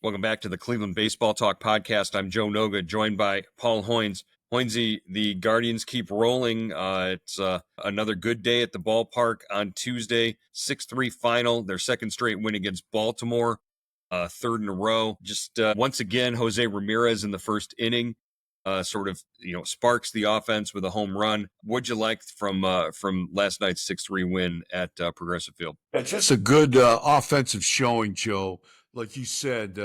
Welcome back to the Cleveland Baseball Talk podcast. I'm Joe Noga, joined by Paul Hoynes. Hoynesy, the Guardians keep rolling. It's another good day at the ballpark on Tuesday. 6-3 final, their second straight win against Baltimore, third in a row. Just once again, Jose Ramirez in the first inning sparks the offense with a home run. What'd you like from last night's 6-3 win at Progressive Field? It's just a good offensive showing, Joe. Like you said,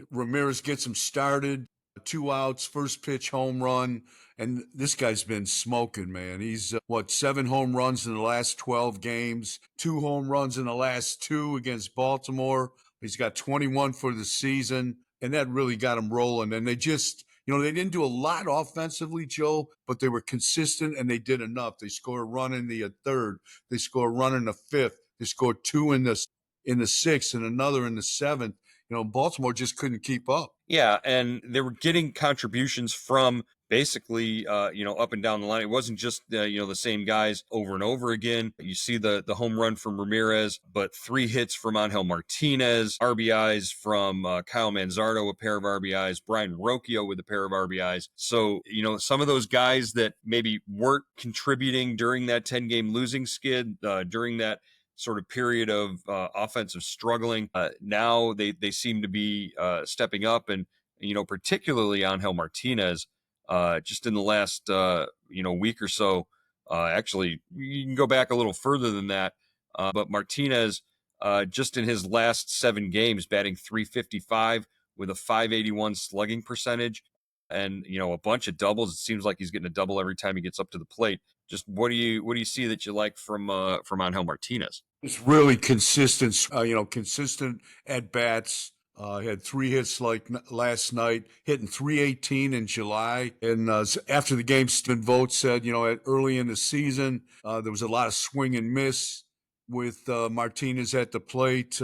Ramirez gets him started, 2 outs, first pitch home run, and this guy's been smoking, man. He's 7 home runs in the last 12 games, 2 home runs in the last 2 against Baltimore. He's got 21 for the season, and that really got him rolling. And they just, they didn't do a lot offensively, Joe, but they were consistent and they did enough. They scored a run in the third. They scored a run in the fifth. They scored 2 in the sixth and another in the seventh. Baltimore just couldn't keep up. Yeah, and they were getting contributions from basically, up and down the line. It wasn't just, the same guys over and over again. You see the home run from Ramirez, but 3 hits from Angel Martinez, RBIs from Kyle Manzardo, a pair of RBIs, Brian Rocchio with a pair of RBIs. So, some of those guys that maybe weren't contributing during that 10-game losing skid, during that sort of period of offensive struggling. Now they seem to be stepping up, and particularly Angel Martinez, just in the last week or so. Actually, you can go back a little further than that, but Martinez, just in his last 7 games, batting .355 with a .581 slugging percentage, and a bunch of doubles. It seems like he's getting a double every time he gets up to the plate. Just what do you see that you like from Angel Martinez? It's really consistent, consistent at bats. Had 3 hits like last night, hitting .318 in July. And after the game, Stephen Vogt said, early in the season, there was a lot of swing and miss with Martinez at the plate,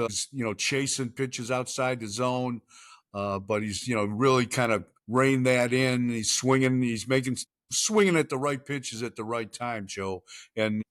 chasing pitches outside the zone. But he's, really kind of reined that in. He's swinging, swinging at the right pitches at the right time, Joe. And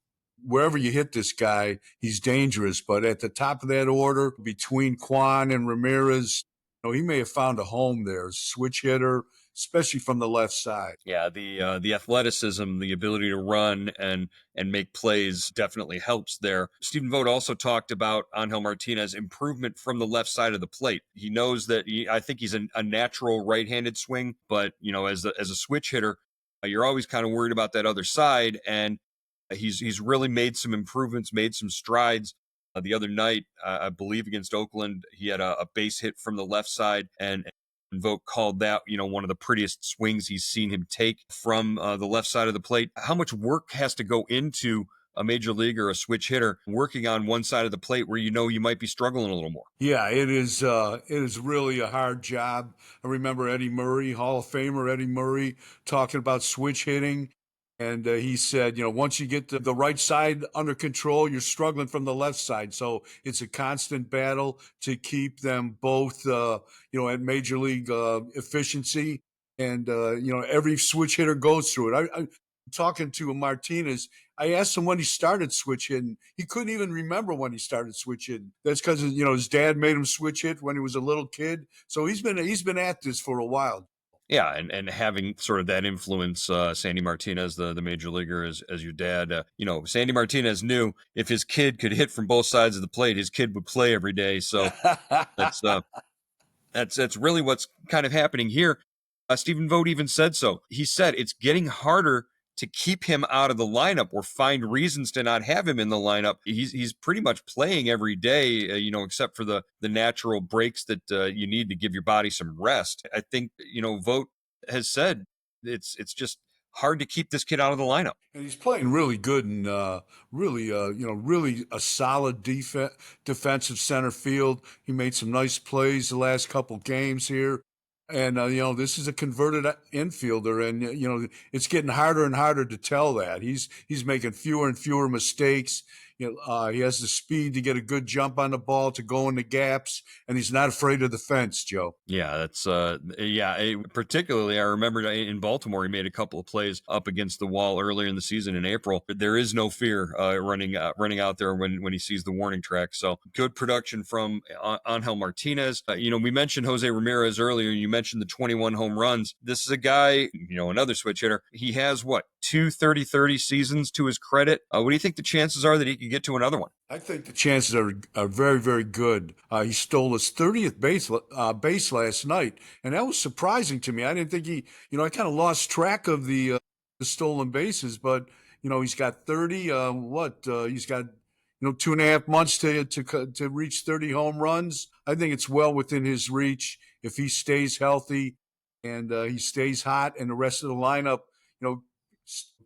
wherever you hit this guy, he's dangerous. But at the top of that order, between Kwan and Ramirez, he may have found a home there. Switch hitter, especially from the left side. Yeah, the athleticism, the ability to run and make plays definitely helps there. Stephen Vogt also talked about Angel Martinez improvement from the left side of the plate. He knows that I think he's a natural right-handed swing, but as a switch hitter, you're always kind of worried about that other side, and he's really made some improvements, made some strides. The other night, I believe against Oakland, he had a base hit from the left side, and Vogt called that, one of the prettiest swings he's seen him take from the left side of the plate. How much work has to go into a major league or a switch hitter working on one side of the plate where you might be struggling a little more? Yeah, it is. It is really a hard job. I remember Eddie Murray, Hall of Famer Eddie Murray, talking about switch hitting. And he said, once you get the right side under control, you're struggling from the left side. So it's a constant battle to keep them both, at major league efficiency. And, every switch hitter goes through it. I'm talking to Martinez. I asked him when he started switch hitting. He couldn't even remember when he started switch hitting. That's because, his dad made him switch hit when he was a little kid. So he's been at this for a while. Yeah, and having sort of that influence, Sandy Martinez, the major leaguer, as your dad, Sandy Martinez knew if his kid could hit from both sides of the plate, his kid would play every day. So that's really what's kind of happening here. Stephen Vogt even said so. He said it's getting harder to keep him out of the lineup or find reasons to not have him in the lineup. He's pretty much playing every day, except for the natural breaks that you need to give your body some rest. I think, Vogt has said it's just hard to keep this kid out of the lineup. And he's playing really good and really a solid defensive center field. He made some nice plays the last couple games here. And, this is a converted infielder, and, it's getting harder and harder to tell that. He's making fewer and fewer mistakes. He has the speed to get a good jump on the ball, to go in the gaps, and he's not afraid of the fence, Joe. Yeah, that's particularly I remember in Baltimore he made a couple of plays up against the wall earlier in the season in April. But there is no fear running out there when he sees the warning track. So good production from Angel Martinez. We mentioned Jose Ramirez earlier. You mentioned the 21 home runs. This is a guy, another switch hitter. He has what, 2 30-30 seasons to his credit. What do you think the chances are that he could get to another one? I think the chances are very, very good. He stole his 30th base last night, and that was surprising to me. I didn't think I kind of lost track of the stolen bases, but he's got 30. He's got 2.5 months to reach 30 home runs. I think it's well within his reach if he stays healthy and he stays hot, and the rest of the lineup, you know,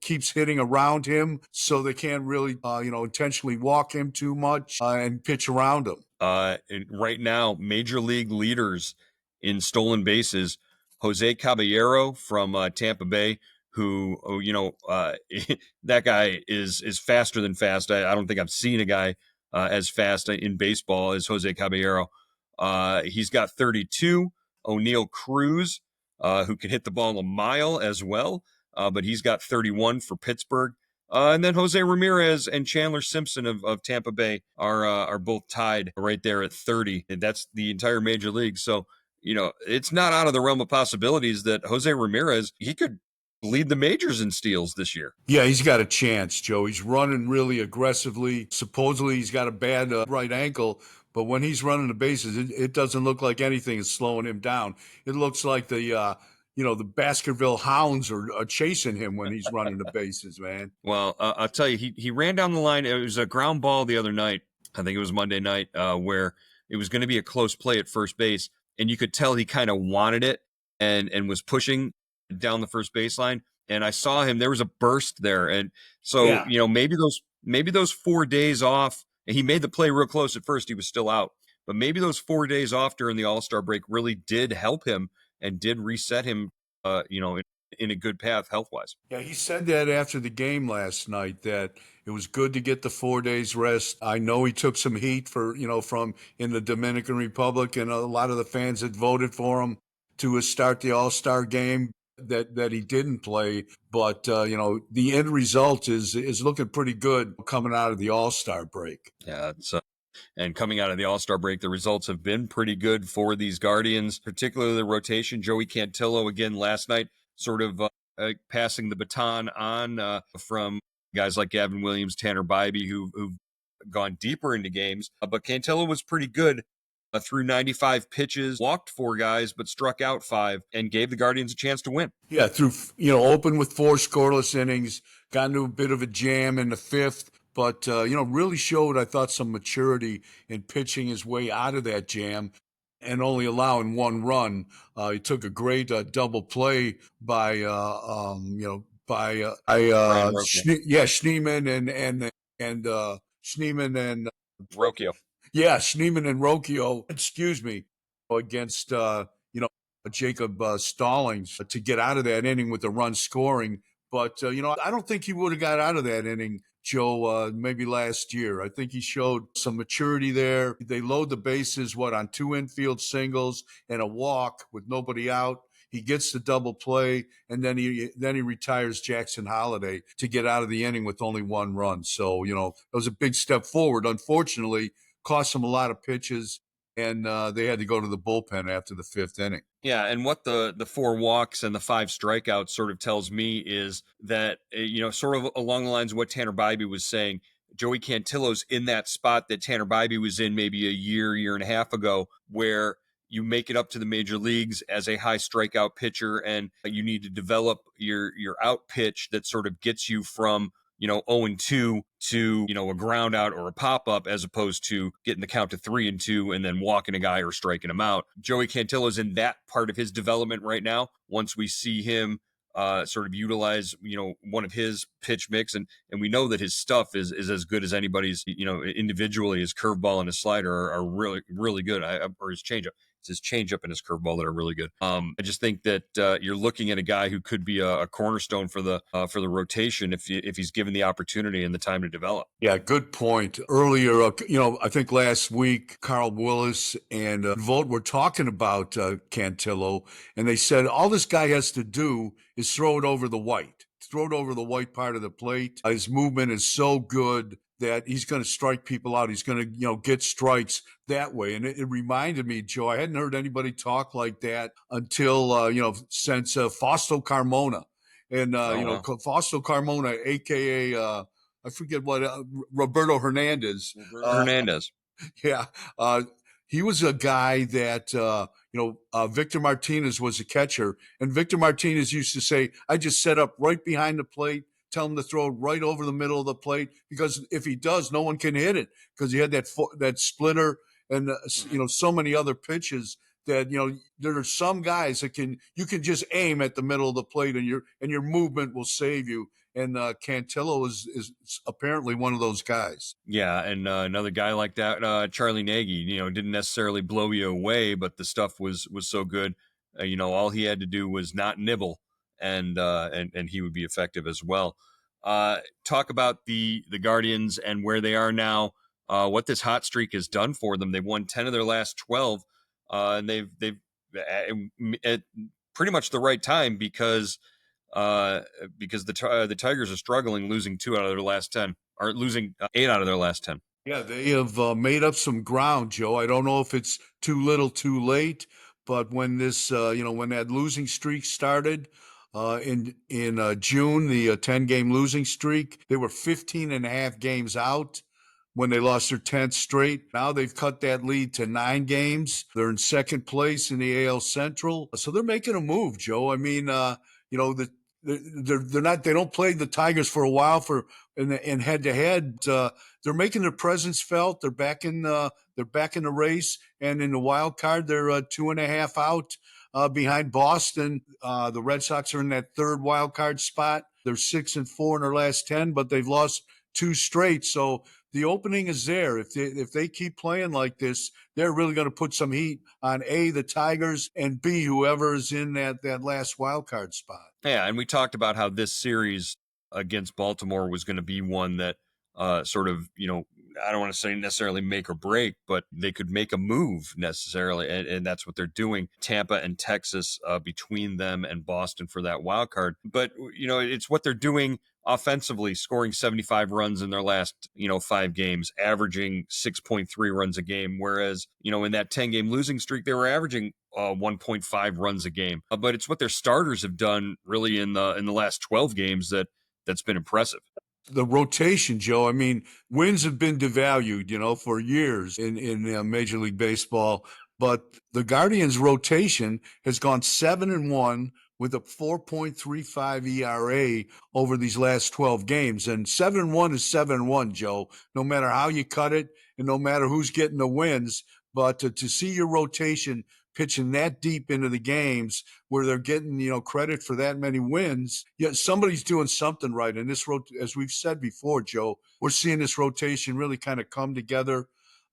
keeps hitting around him, so they can't really, intentionally walk him too much and pitch around him. And right now, major league leaders in stolen bases, Jose Caballero from Tampa Bay, who, that guy is faster than fast. I don't think I've seen a guy as fast in baseball as Jose Caballero. He's got 32. O'Neal Cruz, who can hit the ball a mile as well, but he's got 31 for Pittsburgh. And then Jose Ramirez and Chandler Simpson of Tampa Bay are both tied right there at 30. And that's the entire major league. So, it's not out of the realm of possibilities that Jose Ramirez, he could lead the majors in steals this year. Yeah, he's got a chance, Joe. He's running really aggressively. Supposedly, he's got a bad right ankle, but when he's running the bases, it doesn't look like anything is slowing him down. It looks like the Baskerville Hounds are chasing him when he's running the bases, man. Well, I'll tell you, he ran down the line. It was a ground ball the other night. I think it was Monday night, where it was going to be a close play at first base, and you could tell he kind of wanted it and was pushing down the first baseline. And I saw him. There was a burst there, and so Yeah. maybe those 4 days off. And he made the play real close at first. He was still out, but maybe those 4 days off during the All-Star break really did help him and did reset him. In a good path health wise. Yeah, he said that after the game last night, that it was good to get the 4 days rest. I know he took some heat from in the Dominican Republic, and a lot of the fans had voted for him to start the All-Star game that he didn't play. But the end result is looking pretty good coming out of the All-Star break. Yeah, and coming out of the All-Star break, the results have been pretty good for these Guardians, particularly the rotation. Joey Cantillo again last night, sort of passing the baton on from guys like Gavin Williams, Tanner Bybee, who've gone deeper into games. But Cantillo was pretty good. Threw 95 pitches, walked 4 guys, but struck out 5, and gave the Guardians a chance to win. Yeah, open with 4 scoreless innings, got into a bit of a jam in the 5th, but really showed, I thought, some maturity in pitching his way out of that jam and only allowing 1 run. He took a great double play by Brian Rocchio. Schneeman and Schneeman and Rocchio. yeah, Schneeman and Rocchio, excuse me, against Jacob Stallings to get out of that inning with the run scoring. But I don't think he would have got out of that inning, Joe. Maybe last year. I think he showed some maturity there. They load the bases on 2 infield singles and a walk with nobody out. He gets the double play, and then he retires Jackson Holiday to get out of the inning with only 1 run. So it was a big step forward. Unfortunately, cost them a lot of pitches, and they had to go to the bullpen after the 5th inning. Yeah, and what the 4 walks and the 5 strikeouts sort of tells me is that sort of along the lines of what Tanner Bybee was saying, Joey Cantillo's in that spot that Tanner Bybee was in maybe a year and a half ago, where you make it up to the major leagues as a high strikeout pitcher, and you need to develop your out pitch that sort of gets you from 0-2 to a ground out or a pop up, as opposed to getting the count to 3-2 and then walking a guy or striking him out. Joey Cantillo's in that part of his development right now. Once we see him sort of utilize one of his pitch mix, and we know that his stuff is as good as anybody's. Individually, his curveball and his slider are really, really good, or his changeup. It's his changeup and his curveball that are really good. I just think that you're looking at a guy who could be a cornerstone for the rotation if he's given the opportunity and the time to develop. Yeah, good point. Earlier, I think last week, Carl Willis and Vogt were talking about Cantillo, and they said all this guy has to do is throw it over the white, throw it over the white part of the plate. His movement is so good that he's going to strike people out. He's going to, get strikes that way. And it reminded me, Joe, I hadn't heard anybody talk like that until, since Fausto Carmona. And, Oh wow, Fausto Carmona, a.k.a. I forget what Roberto Hernandez. Roberto Hernandez. Yeah, uh, he was a guy that Victor Martinez was a catcher, and Victor Martinez used to say, "I just set up right behind the plate, tell him to throw it right over the middle of the plate because if he does, no one can hit it because he had that splitter and so many other pitches." That there are some guys that you can just aim at the middle of the plate and your movement will save you. And Cantillo is apparently one of those guys. Yeah, and another guy like that, Charlie Nagy, didn't necessarily blow you away, but the stuff was so good. All he had to do was not nibble, and he would be effective as well. Talk about the Guardians and where they are now. What this hot streak has done for them. They've won 10 of their last 12, and they've at pretty much the right time because the Tigers are struggling, losing 2 out of their last 10, or losing 8 out of their last 10. Yeah, they have made up some ground, Joe. I don't know if it's too little, too late, but when when that losing streak started in June, the 10-game losing streak, they were 15 and a half games out when they lost their 10th straight. Now they've cut that lead to 9 games. They're in second place in the AL Central, so they're making a move, Joe. I mean, the they don't play the Tigers for a while in head to head. They're making their presence felt. They're back in the race, and in the wild card, they're 2.5 out behind Boston. The Red Sox are in that third wild card spot. They're 6-4 in their last 10, but they've lost 2 straight. So the opening is there. If they keep playing like this, they're really going to put some heat on A, the Tigers, and B, whoever is in that last wild card spot. Yeah, and we talked about how this series against Baltimore was going to be one that sort of, I don't want to say necessarily make or break, but they could make a move necessarily, and that's what they're doing. Tampa and Texas between them and Boston for that wild card. But, it's what they're doing offensively, scoring 75 runs in their last, 5 games, averaging 6.3 runs a game. Whereas, in that 10-game losing streak, they were averaging 1.5 runs a game. But it's what their starters have done really in the last 12 games that's been impressive. The rotation, Joe. I mean, wins have been devalued, for years in Major League Baseball. But the Guardians' rotation has gone 7-1 with a 4.35 ERA over these last 12 games. And 7-1 is 7-1, Joe, no matter how you cut it and no matter who's getting the wins. But to see your rotation pitching that deep into the games where they're getting, credit for that many wins, yeah, somebody's doing something right. And this, as we've said before, Joe, we're seeing this rotation really kind of come together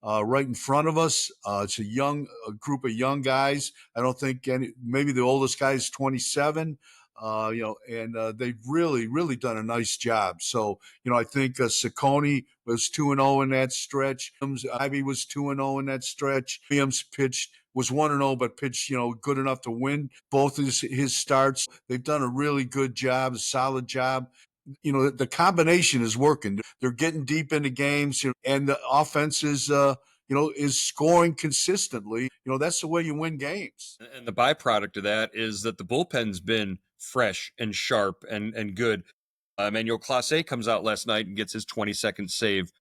right in front of us. It's a group of young guys. I don't think maybe the oldest guy is 27. And they've really, really done a nice job. So, I think Ciccone was 2-0 in that stretch. Ivy was 2-0 in that stretch. Williams was 1-0, but pitched, good enough to win both his starts. They've done a really good job, a solid job. The combination is working. They're getting deep into games, and the offense is scoring consistently. That's the way you win games. And the byproduct of that is that the bullpen's been fresh and sharp and good. Emmanuel Clase comes out last night and gets his 22nd save.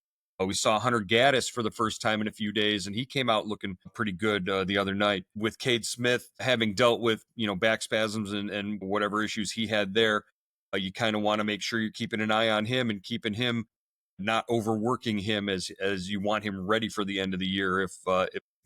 We saw Hunter Gaddis for the first time in a few days, and he came out looking pretty good the other night. With Cade Smith having dealt with, back spasms and whatever issues he had there, you kind of want to make sure you're keeping an eye on him and keeping him, not overworking him as you want him ready for the end of the year if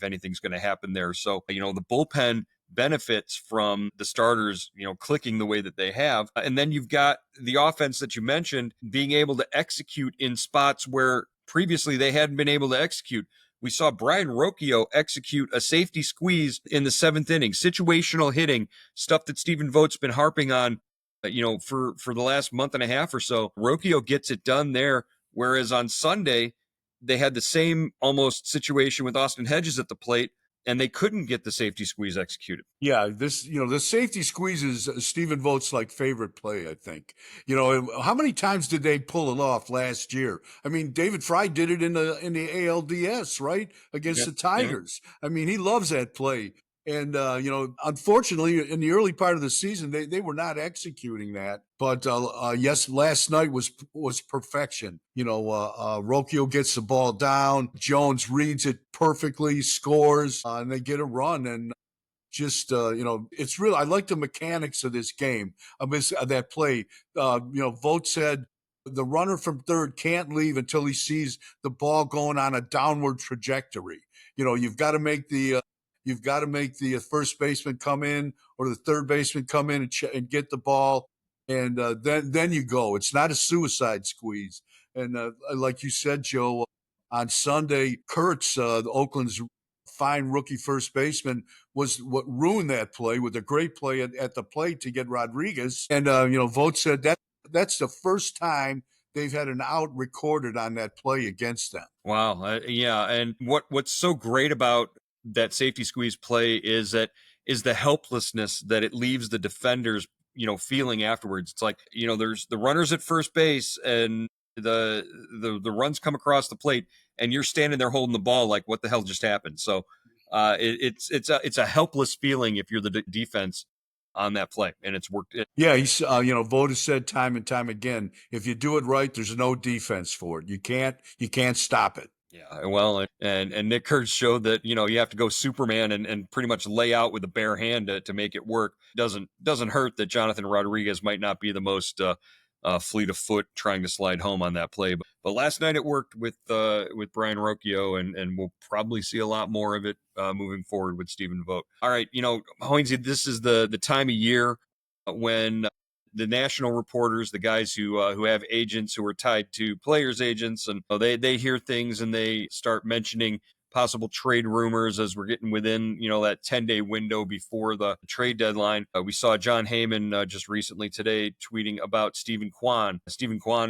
anything's going to happen there. So, the bullpen benefits from the starters, clicking the way that they have. And then you've got the offense that you mentioned being able to execute in spots where previously they hadn't been able to execute. We saw Brian Rocchio execute a safety squeeze in the 7th inning, situational hitting, stuff that Stephen Vogt's been harping on, for the last month and a half or so. Rocchio gets it done there. Whereas on Sunday, they had the same almost situation with Austin Hedges at the plate, and they couldn't get the safety squeeze executed. Yeah, the safety squeeze is Stephen Vogt's like favorite play, I think. How many times did they pull it off last year? I mean, David Fry did it in the ALDS, right? Against Yeah, the yeah. Tigers. I mean, he loves that play. And unfortunately, in the early part of the season, they were not executing that. But yes, last night was perfection. Rocchio gets the ball down, Jones reads it perfectly, scores, and they get a run. And just it's real. I like the mechanics of this game. That play. Vogt said the runner from third can't leave until he sees the ball going on a downward trajectory. You've got to make the first baseman come in or the third baseman come in and get the ball, and then you go. It's not a suicide squeeze. And like you said, Joe, on Sunday, Kurtz, Oakland's fine rookie first baseman, was what ruined that play with a great play at the plate to get Rodriguez. And Vogt said that's the first time they've had an out recorded on that play against them. Wow. Yeah. And what's so great about that safety squeeze play is the helplessness that it leaves the defenders, feeling afterwards. It's like, there's the runners at first base and the runs come across the plate and you're standing there holding the ball like, what the hell just happened? So it's a helpless feeling if you're the defense on that play, and it's worked. Yeah, Vogt has said time and time again, if you do it right, there's no defense for it. You can't stop it. Yeah, well, and Nick Kurtz showed that you have to go Superman and pretty much lay out with a bare hand to make it work. Doesn't hurt that Jonathan Rodriguez might not be the most fleet of foot trying to slide home on that play, but last night it worked with Brian Rocchio, and we'll probably see a lot more of it moving forward with Stephen Vogt. All right, Hoynes, this is the time of year when the national reporters, the guys who have agents who are tied to players' agents, and they hear things and they start mentioning possible trade rumors as we're getting within that 10-day window before the trade deadline. We saw John Heyman just recently today tweeting about Stephen Kwan,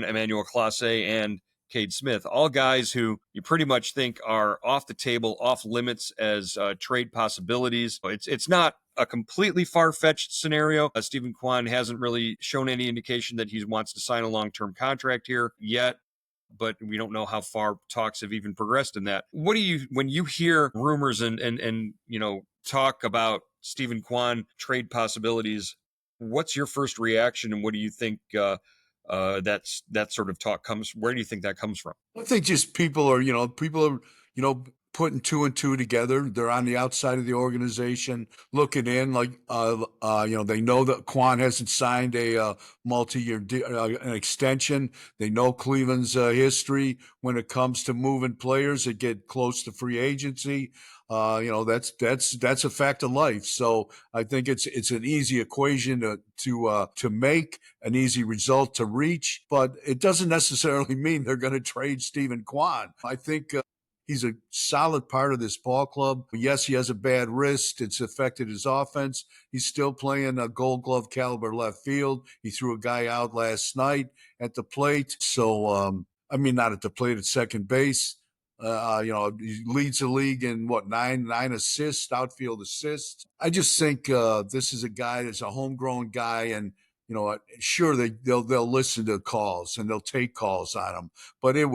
Emmanuel Clase, and Cade Smith, all guys who you pretty much think are off the table, off limits as trade possibilities. It's not a completely far-fetched scenario. Stephen Kwan hasn't really shown any indication that he wants to sign a long-term contract here yet, but we don't know how far talks have even progressed in that. What do you, when you hear rumors and talk about Stephen Kwan trade possibilities, what's your first reaction, and what do you think that sort of talk comes? Where do you think that comes from? I think just people are putting two and two together. They're on the outside of the organization looking in, like they know that Quan hasn't signed a multi-year an extension. They know Cleveland's history when it comes to moving players that get close to free agency. That's a fact of life. So I think it's an easy equation to make, an easy result to reach, but it doesn't necessarily mean they're going to trade Stephen Kwan. I think he's a solid part of this ball club. Yes, he has a bad wrist. It's affected his offense. He's still playing a Gold Glove caliber left field. He threw a guy out last night at the plate. So, not at the plate, at second base. He leads the league in nine assists, outfield assists. I just think this is a guy that's a homegrown guy, and sure they'll listen to calls and they'll take calls on him, but it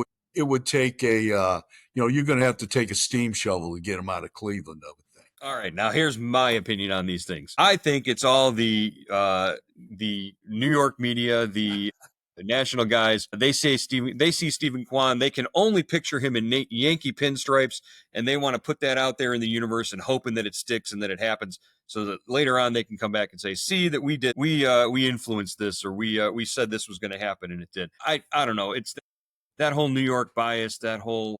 would take you're going to have to take a steam shovel to get him out of Cleveland, I would think. All right, now here's my opinion on these things. I think it's all the New York media, the national guys. They see Stephen Kwan. They can only picture him in Yankee pinstripes, and they want to put that out there in the universe and hoping that it sticks and that it happens, so that later on they can come back and say, "See that we influenced this, or we said this was going to happen and it did." I don't know. It's that whole New York bias, that whole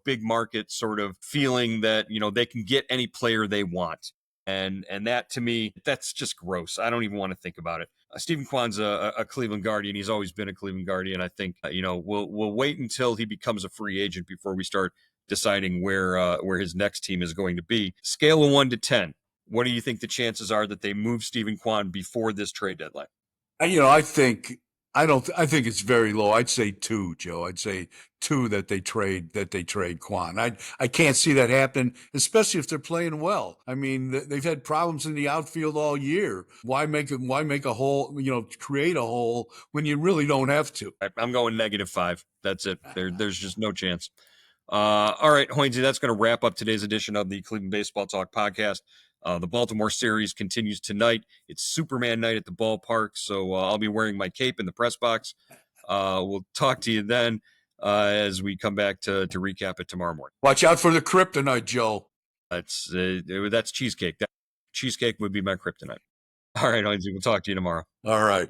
big market sort of feeling that they can get any player they want, and that, to me, that's just gross. I don't even want to think about it. Stephen Kwan's a Cleveland Guardian. He's always been a Cleveland Guardian. I think we'll wait until he becomes a free agent before we start deciding where his next team is going to be. Scale of 1 to 10. What do you think the chances are that they move Stephen Kwan before this trade deadline? I think I think it's very low. I'd say two, Joe. I'd say two that they trade Quan. I can't see that happening, especially if they're playing well. I mean, they've had problems in the outfield all year. Why make a hole? Create a hole when you really don't have to. I'm going -5. That's it. There's just no chance. All right, Hoynesy, that's going to wrap up today's edition of the Cleveland Baseball Talk podcast. The Baltimore series continues tonight. It's Superman night at the ballpark, so I'll be wearing my cape in the press box. We'll talk to you then as we come back to recap it tomorrow morning. Watch out for the kryptonite, Joe. That's cheesecake. Cheesecake would be my kryptonite. All right, Hoynesy, we'll talk to you tomorrow. All right.